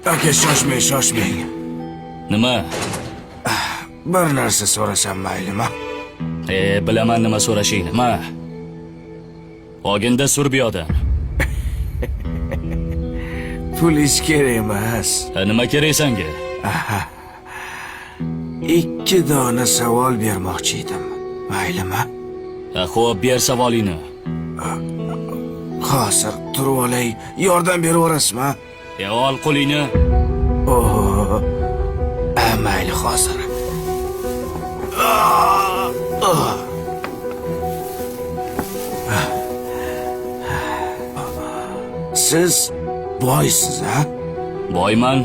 Aka, shoshmang. Nima? Bir narsa so'rasam maylimi? Bilaman nima so'rashingni. Ma. Oginda sur bu yoqdan. Pul hech kerak emas. Nima kerak senga? 2 dona savol bermoqchi edim. Maylimi? Xo'p, ber savolingni. Hozir turib olay, yordam berib o'rasizmi? Ol qo'lingni. Mayli hozir. Siz boysiz, ha? Boyman.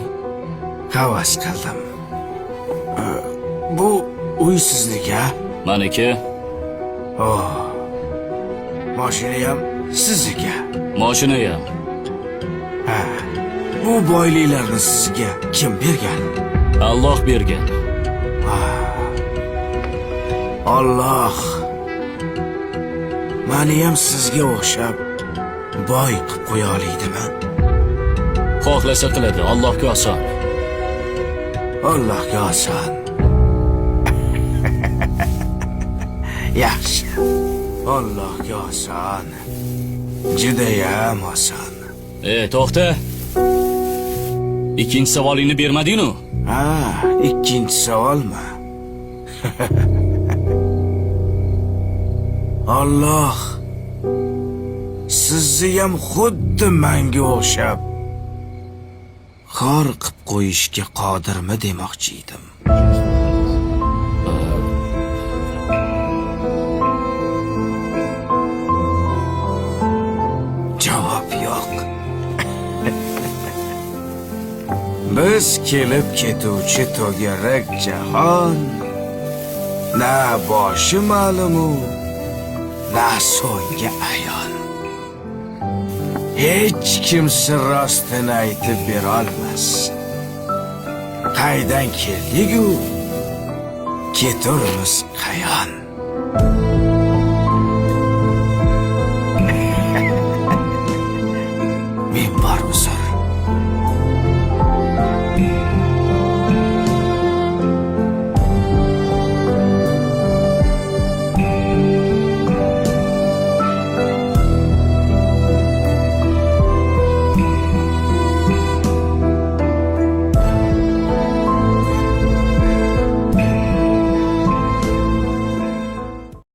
Havas qildim. Bu uy sizniki, ha? Meniki. Mashina ham sizniki. Mashina ham. Bu boyliklarni sizga kim bergan? Alloh bergan. Alloh meni ham sizga o'xshab boy qilib qo'ya olaydimi? Xohlasa qiladi, Allohga oson. Allohga oson. Yaxshi. Allohga oson. Judayam oson. To'xta. Ikkinchi savolingni bermading-ku? Ikkinchi savolmi? Alloh sizni ham xuddi menga o'xshab xor qilib qo'yishga qodirmi demoqchi edim. Javob yo'q. Biz kelib ketuvchi to'garak jahon na boshi ma'lumu, na so'nggi ayon. Hech kimsa rostini aytib bera olmas. Qaydan keldik-u, keturmiz qayon?